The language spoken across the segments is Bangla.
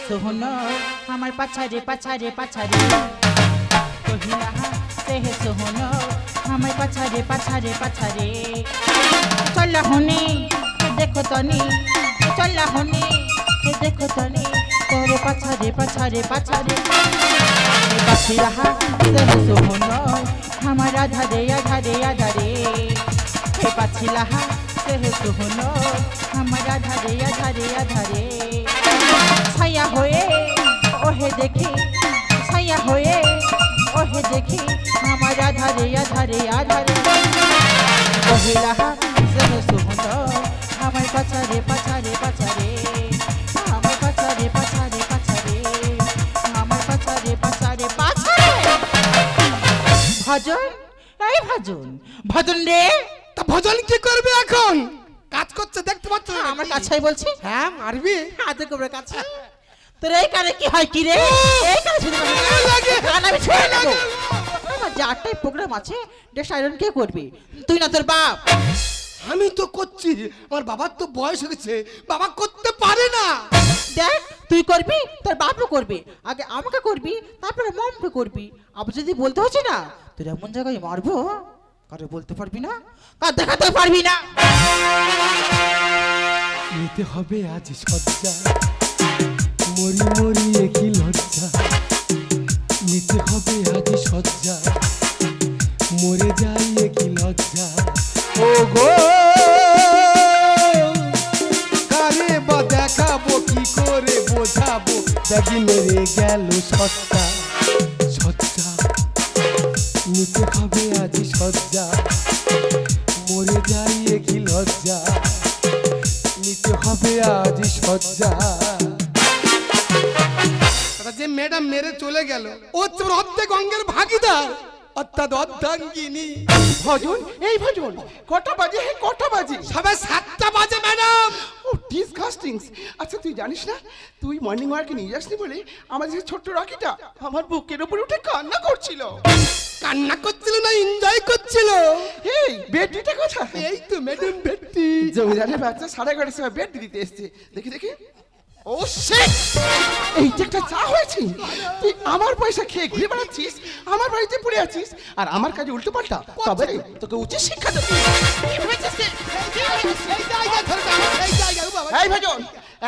सोहनो हमार पछारे पछारे पछारे कहिला से हे सोहनो हमार पछारे पछारे पछारे चल होने देखो तनी चल होने देखो तनी तोरे पछारे पछारे पछारे बसिरा से हे सोहनो हमार आधारे आधारे आधारे हे पछिला से हे सोहनो हमार आधारे आधारे आधारे छाया होए ओहे देखी छाया होए ओहे देखी हमार आधारे आधारे आधारे कहिला से हे सोहनो हमार पछारे पछारे पछारे हमार पछारे पछारे पछारे हमार पछारे पछारे पछारे भजन এই ভজন ভজন রে তা ভজন কি করবে এখন কাজ করছে দেখতে পাচ্ছ আমার কাছেই বলছি হ্যাঁ মারবি হাতে কোবরে কাছে তোর এই কানে কি হয় কি রে এই কানে শুনে লাগে কানে আমি ছুঁয়ে নেব আমার যে আটটাই প্রোগ্রাম আছে ড্রেস আয়রন কে করবে তুই না তোর বাপ আমি তো করছি আমার বাবার তো বয়স হয়ে গেছে বাবা করতে পারে না দেখ তুই করবি তোর বাপও করবে আগে আমাকে করবি তারপরে মমকে করবি আবার যদি বলতে হচ্ছে না তোর এমন জায়গায় মারবো কারে বলতে পারবি না কার দেখাতে পারবি না নিতে হবে আজ সজ্জা মরি মরি একই লজ্জা নিতে হবে আজ সজ্জা মরে যাই একই লজ্জা ও গো কারে বা দেখাবো কি করে বোঝাবো দেখি মেরে গেল সজ্জা সজ্জা নিতে হবে আজ সজ্জা মরে যাই একই লজ্জা নিতে হবে আজ সজ্জা যে ম্যাডাম মেরে চলে গেল ও তোর অর্ধেক অঙ্গের ভাগিদার অর্থাৎ অর্ধাঙ্গিনী ভজন এই ভজন কটা বাজে হে কটা বাজে সবাই 7টা বাজে ম্যাডাম ও ডিসগাস্টিং আচ্ছা তুই জানিস না তুই মর্নিং ওয়াকে নিয়ে যাসনি বলে আমার যে ছোট্ট রকিটা আমার বুকের উপর উঠে কান্না করছিল না এনজয় করছিল এই বেডটিটা কোথায় এই তো ম্যাডাম বেডটি জমিদারের বাচ্চা 11:30 সময় বেড দিতে এসেছে দেখি দেখি ও শিট এই যে একটা চা হয়েছে তুই আমার পয়সা খেয়ে ঘুরে বেড়াচ্ছিস আমার বাড়িতে পড়ে আছিস আর আমার কাজে উল্টো পাল্টা তবে তোকে উচিত শিক্ষা দেব এই ভজন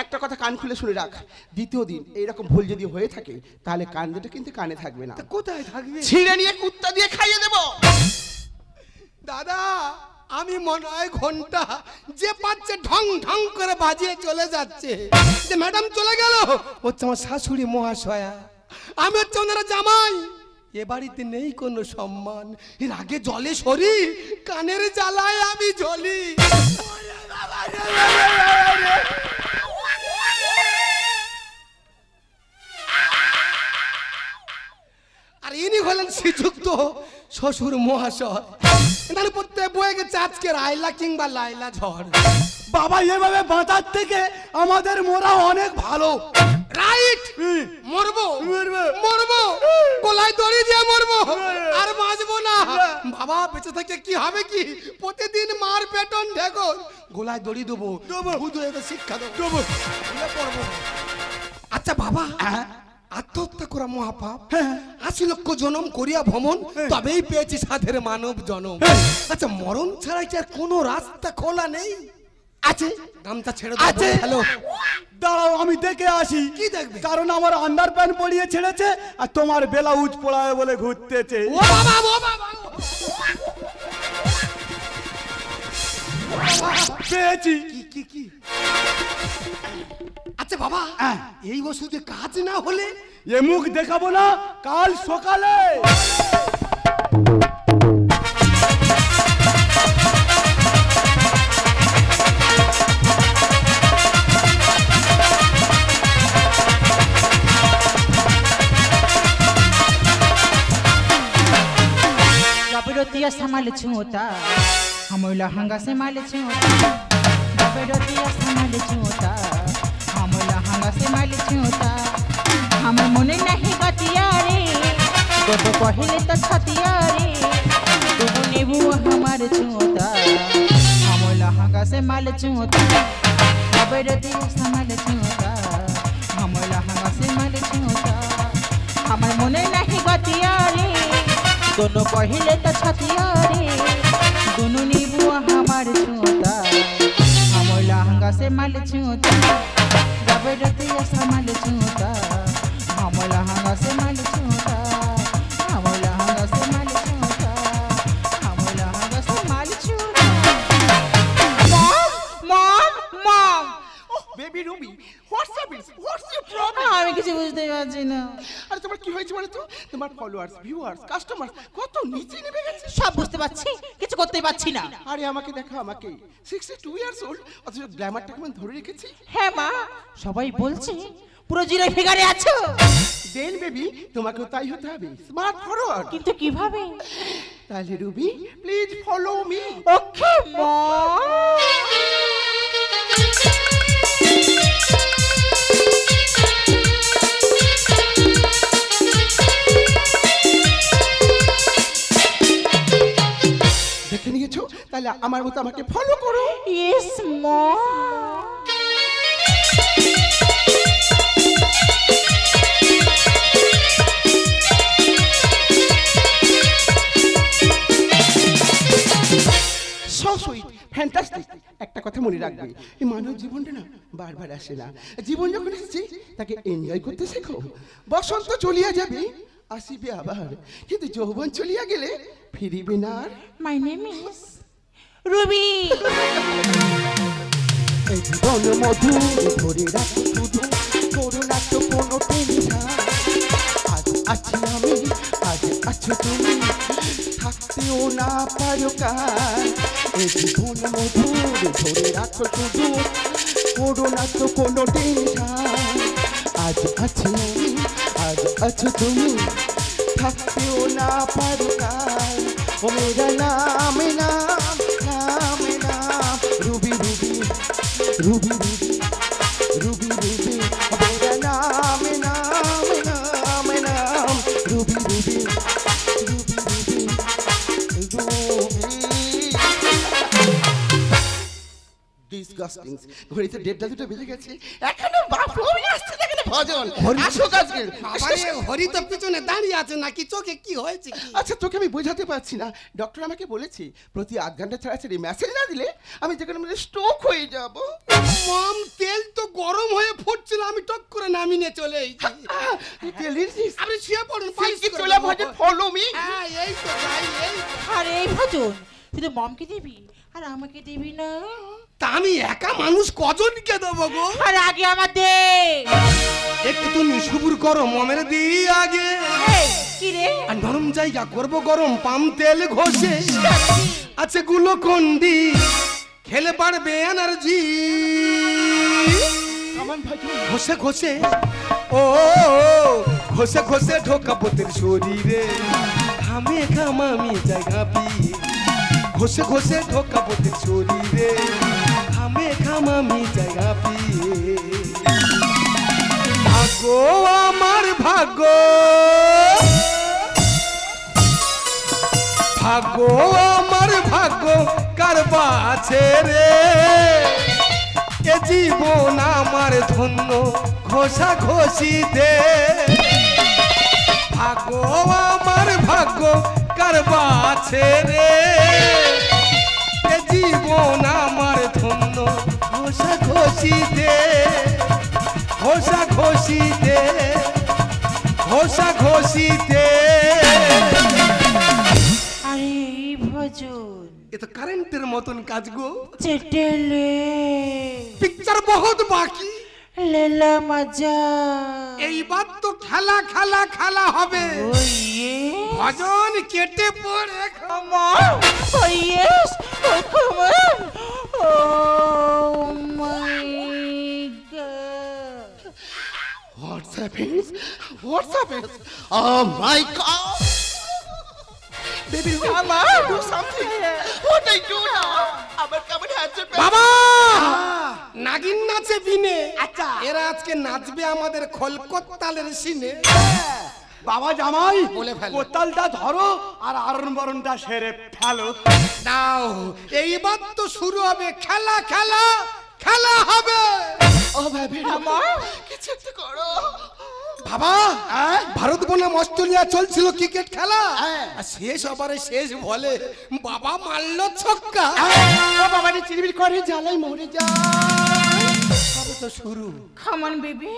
একটা কথা কান খুলে শুনে রাখ দ্বিতীয় দিন এইরকম ভুল যদি হয়ে থাকে তাহলে কান দুটো কিন্তু কানে থাকবে না কোথায় থাকবে ছিঁড়ে নিয়ে কুত্তা দিয়ে খাইয়ে দেব দাদা আমি মনে হয় ঘন্টা যে পাচ্ছে ঢং ঢং করে বাজিয়ে চলে যাচ্ছে যে ম্যাডাম চলে গেল হচ্ছে আমার শাশুড়ি মহাশয়া আমি হচ্ছে ওনারা জামাই এ বাড়িতে নেই কোনো সম্মান এর আগে জলে সরি কানের জ্বালায় আমি জ্বলি আর ইনি হলেন শ্রীযুক্ত শ্বশুর মহাশয় এখানে প্রত্যেক বয়ে গেছে আজকে রাইলা কিংবা লাইলা ঝড় বাবা এভাবে বাঁচার থেকে আমাদের মোরা অনেক ভালো রাইট মরবো মরবো গলায় দড়ি দিয়ে মরবো আর বাঁচবো না বাবা বেঁচে থেকে কি হবে কি প্রতিদিন মার পেটন ঢেকো গলায় দড়ি দেবো শিক্ষা দেবো আচ্ছা বাবা আত্মহত্যা করা মহাপাপ ৮০ লক্ষ জনম করিয়া ভ্রমণ তবেই পেয়েছি সাধের মানব জনম আচ্ছা মরণ ছাড়া কি আর কোনো রাস্তা খোলা নেই আছে নামটা ছেড়ে দাও হ্যালো দাঁড়াও আমি দেখে আসি কি দেখবে কারণ আমার আন্ডার প্যান্ট পরিয়ে ছেড়েছে আর তোমার ব্লাউজ পরায় বলে ঘুরতেছে ও বাবা ও বাবা পেয়েছি কি কি আচ্ছা বাবা এই ওষুধে কাজ না হলে এ মুখ দেখাবো না কাল সকালে रतिया संभाल छूता हम लहंगा से माल छूता रतिया संभाल छूता हम लहंगा से माल छूता हम मन नहीं गतिया रे तो पहले तो छतिया रे तुम नेबू हमार छूता हम लहंगा से माल छूता रतिया संभाल छूता हम लहंगा दोनों पहले तो छतिया रे दोनों नीबू हमार छूता हम लहंगा से माल छूता जब रतिया संभाल छूता हम लहंगा से माल छूता हम लहंगा से माल छूता हम लहंगा से माल छूता mom mom baby Ruby what's your problem আমি কিছু বুঝতে পারছি না আরে তোমার কি হয়েছে বলো তো তোমার ফলোয়ার্স ভিউয়ার্স কাস্টমার কত নিচে নেমে গেছে সব বুঝতে পারছি কিছু করতে পারছি না আরে আমাকে দেখো আমাকে 62 ইয়ার্স ওল্ড অথচ গ্ল্যামারটা কেমন ধরে রেখেছি হ্যাঁ মা সবাই বলছে পুরো জিরো ফিগারে আছো দেন বেবি তোমাকেও তাই হতে হবে স্মার্ট ফরওয়ার্ড কিন্তু কিভাবে তাহলে Ruby please follow me okay mom দেখে নিয়েছো তাহলে আমার মতো আমাকে ফলো করো yes mom so sweet fantastic একটা কথা মনে রাখবে এই মানব জীবনটা না বারবার আসে না জীবন যখন এসেছে তাকে এনজয় করতে শেখো বসন্ত চলিয়া যাবে আসিবে আবার কিন্তু যৌবন চলিয়া গেলে ফিরিবে না আর মাই নেম ইজ রুবি এই জীবন মধু ধরে রাখো শুধু করো না তো কোনো টেনশন আজ আছি আমি আজ আছো তুমি থাকতেও না পারো কার এই জীবন মধু ধরে রাখো শুধু করো না তো কোনো টেনশন আজ আছি আমি আজ আছো তুমি থাকতেও না পারো কার ও মেরা নাম নাম নাম নাম Ruby Ruby Ruby Ruby Ruby Ruby মেরা নাম নাম নাম নাম Ruby Ruby Ruby Ruby Ruby disgusting ঘড়িতে 1:30 বেজে গেছে এখনো বাথরুমে আসছে দেখেন ভজন আসো আজকে বাবারে হরি তো পিছনে দাঁড়িয়ে আছে নাকি চোখে কি হয়েছে কি আচ্ছা তোকে আমি বোঝাতে পারছি না ডক্টর আমাকে বলেছে প্রতি 8 ঘন্টা ছাড়া ছাড়া মেসেজ না দিলে আমি যেখানে মধ্যে স্ট্রোক হয়ে যাব মম তেল তো গরম হয়ে ফুটছিল আমি টক করে নামিয়ে নিয়ে চলে এসেছি তেল দিছিস আপনি শুয়ে পড়ুন কি চলে ভজন ফলো মি হ্যাঁ এই তো যাই এই আরে এই ভজন শুধু মমকে দিবি আর আমাকে দিবি না তা আমি একা মানুষ কজনকে দেবো গো আর আগে আমার দে একটু তুমি সুবুর করো মমের দিই আগে এই কি রে আর নরম জায়গা করব গরম পাম তেল ঘষে আছে গুলোকন্ডি খেলে পারবে এনার্জি কামান ভাজন ঘষে ঘষে ও ঘষে ঘষে ঢোকাবো তোর শরীরে ঘামে ঘামামি জায়গা পিয়ে ঘষে ঘষে ঢোকাবো তোর শরীরে ঘামে ঘামামি জায়গা পিয়ে ভাগ্য আমার ভাগ্য ভাগ্য আমার ভাগ্য কারবা আছে রে এ জীবন আমার ধন্য ঘষা ঘষি দে ভাগ্য আমার ভাগ্য কারবা আছে রে এ জীবন আমার ধন্য ঘষা ঘষি দে ঘষা ঘষি দে ঘষা ঘষি দে আরে এই ভজন এ তো কারেন্টের মতন কাজ গো চেটেলে পিকচার বহুত বাকি লেলা মজা এইবার তো খেলা খেলা খেলা হবে ওইয়ে ভজন কেটে পড়ে আমার ওইয়েস ও কমান ও মাই god What's happening? What's happening? Oh my God! Baby, Mama, do something. What I do now? আমার কেমন হচ্ছে বাবা নাগিন নাচে বিনে আচ্ছা এরা আজকে নাচবে আমাদের খলকত্তালের সিনে বাবা জামাই বলে ফেলো। কোতালটা ধরো আর আরন বরণটা সেরে ফেলো নাও এইবার তো শুরু হবে খেলা খেলা খেলা হবে ও baby, Mama, কিছু একটা করো। বাবা ভারত বনাম অস্ট্রেলিয়া চলছিল ক্রিকেট খেলা আর শেষ ওভারে শেষ বলে বাবা মারলো ছক্কা। ও বাবা রে চিরবির করে জ্বালাই মরে যায়। সবে তো শুরু। Come on baby,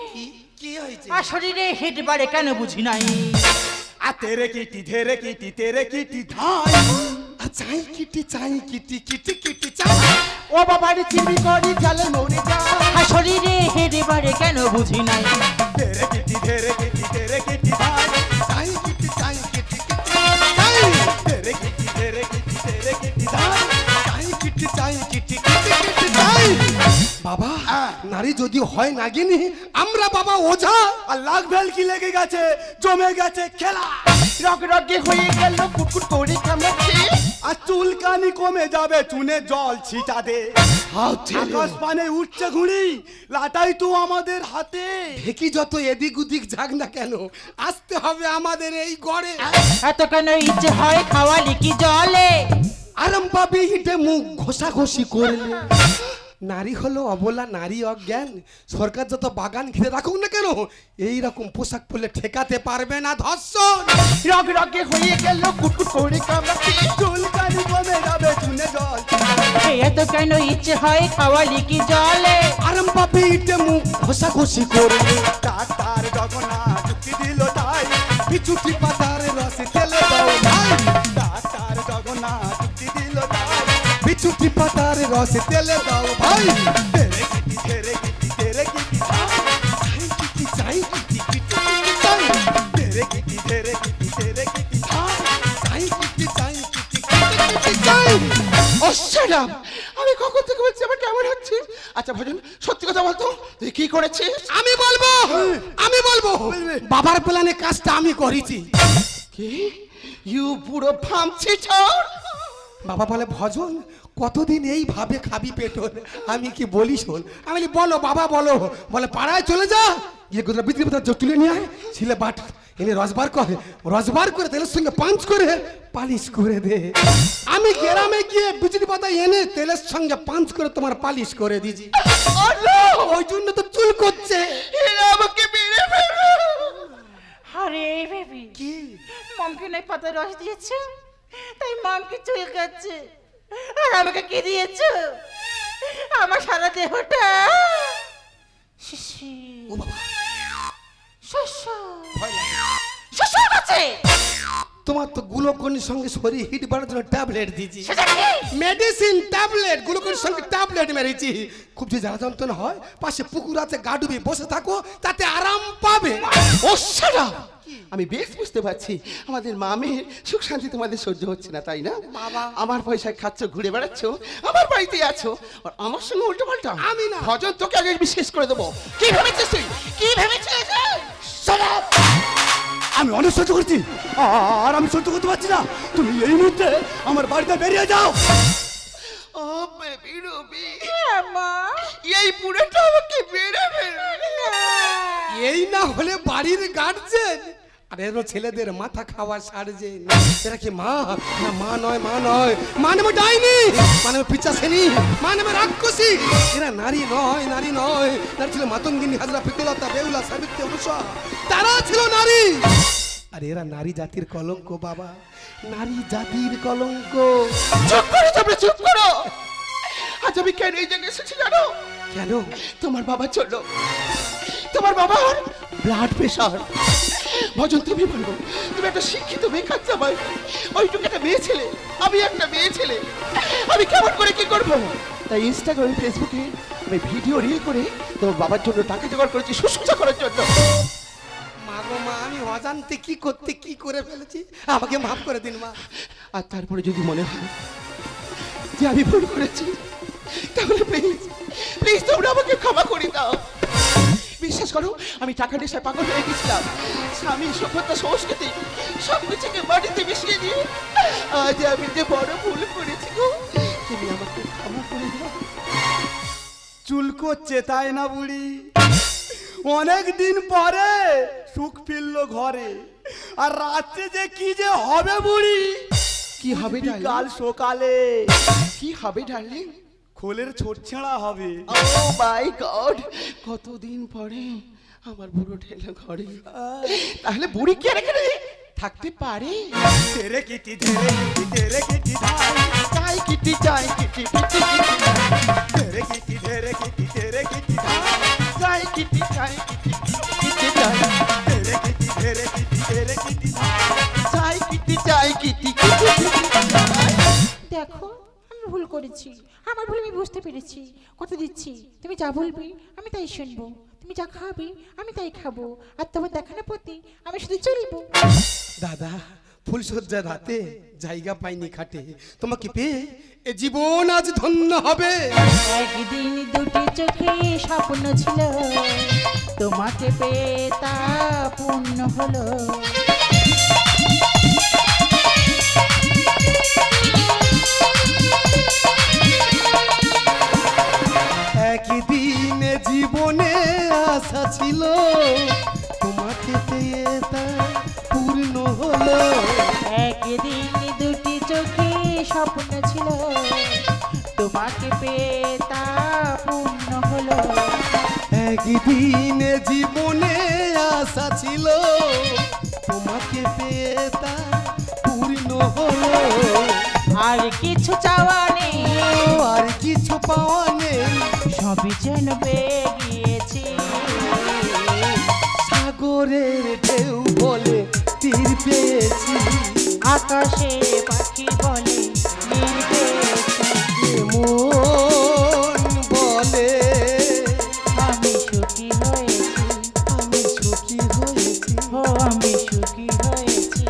কি হয়েছে? আর শরীরে হেড বাড়ে কেন বুঝি নাই। आ तेरे कीटी धेरे कीटी तेरे कीटी धाई চাই কিটি চাই কিটি কিটি কিটি চাই। ও বাবা রে চিরবির করে জ্বালাই মরে যায়। আর শরীরে হেড বাড়ে কেন বুঝি নাই। तेरे कीटी धेरे कीटी तेरे कीटी धाई চাই কিটি চাই কিটি কিটি চাই। तेरे कीटी धेरे कीटी तेरे कीटी धाई চাই কিটি চাই কিটি কিটি কিটি চাই। বাবা নারী যদি হয় নাগিনী আমরা বাবা ওঝা। আর লাখ ভেলকি লেগে গেছে জমে গেছে খেলা রগ রগে হয়ে গেল কুটকুট করে কামড়াচ্ছে। আর চুলকানি কমে যাবে চুনে জল ছিটা দে আকাশ পানে উঠছে ঘুড়ি লাটাই তো আমাদের হাতে ঢেকি যত এদিক ওদিক যাক না কেন আসতে হবে আমাদের এই গড়ে। এত কেন ইচ্ছে হয় খাওয়ালি কি জলে। আরাম পাবি হিটে মুখ ঘষাঘষি করলে। নারী হলো অবলা নারী অজ্ঞান। সরকার যত বাগান ঘিরে রাখুক না কেন এই রকম পোশাক পরলে ঠেকাতে পারবে না ধর্ষণ। রগ রগে হয়ে গেল কুটকুট করে কামড়াচ্ছে। চুলকানি কমে যাবে চুনে জল এত কেন ইচ্ছে হয় খাওয়ালি কি জলে। আরাম পাবি হিটে মুখ ঘষাঘষি করলে। ডাক্তার জগন্নাথ যুক্তি দিল তাই বিচুটি পাতার রসে তেলে দাও ভাই। ডাক্তার জগন্নাথ যুক্তি দিল তাই বিচুটি পাতার রসে তেলে দাও ভাই। तेरे कीटी धेरे कीटी तेरे कीटी धाई কিটি চাই কিটি কিটি কিটি চাই। तेरे कीटी धेरे कीटी तेरे कीटी धाई চাই কিটি চাই কিটি কিটি কিটি চাই। অসাধারণ। আমি কখন থেকে বলছি আমার কেমন হচ্ছে। আচ্ছা ভজন সত্যি কথা বলতো তুই কি করেছিস। আমি বলবো আমি বলবো বাবার প্ল্যানে কাজটা আমি করেছি। কি ইউ পুরো ফামছি ছোড়। বাবা বলে ভজন কতদিন এইভাবে খাবি পেটন। আমি কি বলি শোন আমি বলি বলো বাবা বলো। বলে পাড়ায় চলে যা গিয়ে কোথাও বিক্রি কোথাও তুলে নিয়ে আয় ছিলে বাট এনে রসবার করে তেলের সঙ্গে পাঞ্চ করে পালিশ করে দে। আমি গ্রামে গিয়ে বিচুটি পাতা এনে তেলের সঙ্গে পাঞ্চ করে তোমার পালিশ করে দিছি। ওই জন্য তো চুল করছে। এরা আমাকে মেরে ফেলবে। আরে বেবি কি মমকে নাই পাতার রস দিয়েছে তাই মমকে চুলকাচ্ছে। আর আমাকে কি দিয়েছো আমার সারা দেহটা শিশি শ্বশুর আছে। তোমার তো গ্লুকোনের সঙ্গে শরীর হিট বাড়ার জন্য ট্যাবলেট দিয়েছি। সেটা কি মেডিসিন ট্যাবলেট গ্লুকোনের সঙ্গে ট্যাবলেট মেরেছি। খুব যে জ্বালা যন্ত্রণা হয় পাশে পুকুর আছে গা ডুবে বসে থাকো তাতে আরাম পাবে। অসাধারণ। আমি বেশ বুঝতে পারছি আমাদের মামের সুখ শান্তি তোমাদের সহ্য হচ্ছে না তাই না। বাবা। আমার পয়সায় খাচ্ছ ঘুরে বেড়াচ্ছ আমার বাড়িতে আছো আর আমার সঙ্গে উল্টো পাল্টা। আমি না। ভজন তোকে আগে বিশেষ করে দেবো। কি ভেবেছিস তুই কি ভেবেছিস। আমি অনেক সহ্য করছি আর আমি সহ্য করতে পারছি না তুমি এই মুহূর্তে আমার বাড়িতে বেরিয়ে যাও। ও বেবি রবি মা এই পুরোটা আমাকে মেরে ফেলবে। এই না হলে বাড়ির গার্জেন আর এর ছেলেদের মাথা খাওয়া সার্জেন। এরা কি মা না মা নয় মা নয় মা নেবে ডাইনি মা নেবে পিচাসেনি মা নেবে রাক্ষসী। এরা নারী নয় নারী নয় নারী ছিল মাতঙ্গিনী হাজরা পিতলতা বেউলা সাবিত্রী অনুষা তারা ছিল নারী। আর এরা নারী জাতির কলঙ্ক বাবা নারী জাতির কলঙ্ক। চুপ করো তোমরা চুপ করো। আজ আমি কেন এই জায়গায় এসেছি জানো। কেন তোমার বাবা চলো তোমার বাবার ব্লাড প্রেশার। ভজন তুমি বলবো তুমি একটা শিক্ষিত বেকার জামাই ওইটুকু একটা মেয়ে ছেলে আমি একটা মেয়ে ছেলে আমি কেমন করে কি করবো। তাই ইনস্টাগ্রামে ফেসবুকে আমি ভিডিও রিল করে তোমার বাবার জন্য টাকা জোগাড় করেছি শুশ্রূষা করার জন্য। মা গো মা আমি অজান্তে কি করতে কি করে ফেলেছি আমাকে মাফ করে দিন মা। আর তারপরে যদি মনে হয় যে আমি ভুল করেছি তাহলে প্লিজ প্লিজ তোমরা আমাকে ক্ষমা করে দাও। বিশ্বাস করো আমি টাকা নেশায় পাগল হয়ে গেছিলাম। স্বামী সভ্যতা সংস্কৃতি সব কিছুকে মাটিতে মিশিয়ে দিয়ে আজ আমি যে বড় ভুল করেছি গো তুমি আমাকে ক্ষমা করে দাও। চুল করছে তাই না বুড়ি অনেক দিন পরে সুখ ফিরলো ঘরে আর রাতে যে কি যে হবে বুড়ি কি হবে কাল সকালে কি হবে ডার্লিং। খোলের ছোট ছেঁড়া হবে। ও মাই গড কতদিন পরে আমার বুড়ো ঠেলা ঘরে, তাহলে বুড়ি কি আর এখানে থাকতে পারে? তেরে কিটি ধেরে কিটি তেরে কিটি চাই কিটি চাই কিটি তেরে কিটি ধেরে কিটি তেরে কিটি চাই কিটি চাই কিটি কিটি চাই তেরে কিটি ধেরে কিটি তেরে কিটি চাই কিটি চাই কিটি কিটি। দেখো আমি ভুল করেছি, আমার ভুল আমি বুঝতে পেরেছি। কথা দিচ্ছি তুমি যা বলবে আমি তাই শুনবো, তুমি যা খাবে আমি তাই খাবো, আর তোমার দেখানো প্রতি আমি শুধু চলবো। দাদা ফুলসজ্জার রাতে জায়গা পাইনি খাটে, তোমাকে পেয়ে এ জীবন আজ ধন্য হবে। একদিন দুটি চোখে স্বপ্ন ছিল, তোমাকে পেয়ে তা পূর্ণ হলো। একদিন জীবনে আশা ছিল, তোমাকে পেয়ে তা পূর্ণ হলো। একদিন দুটি চোখে স্বপ্ন ছিল, তোমাকে পেয়ে তা পূর্ণ হলো। একদিন জীবনে আশা ছিল, তোমাকে পেয়ে তা পূর্ণ হলো। আর কিছু চাওয়া নেই, আর কিছু পাওয়া নেই, সবই যেন পেয়ে গিয়েছি। সাগরের ঢেউ বলে তীর পেয়েছি, আকাশে পাখি বলে নীল পেয়েছি। মন বলে আমি সুখী হয়েছি, আমি সুখী হয়েছি, ও আমি সুখী হয়েছি,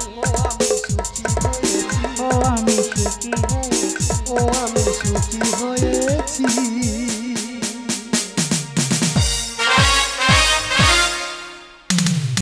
আমি সুখী হয়েছি, ও আমি সুখী হয়েছি। ও আমি সুখী হয়েছি।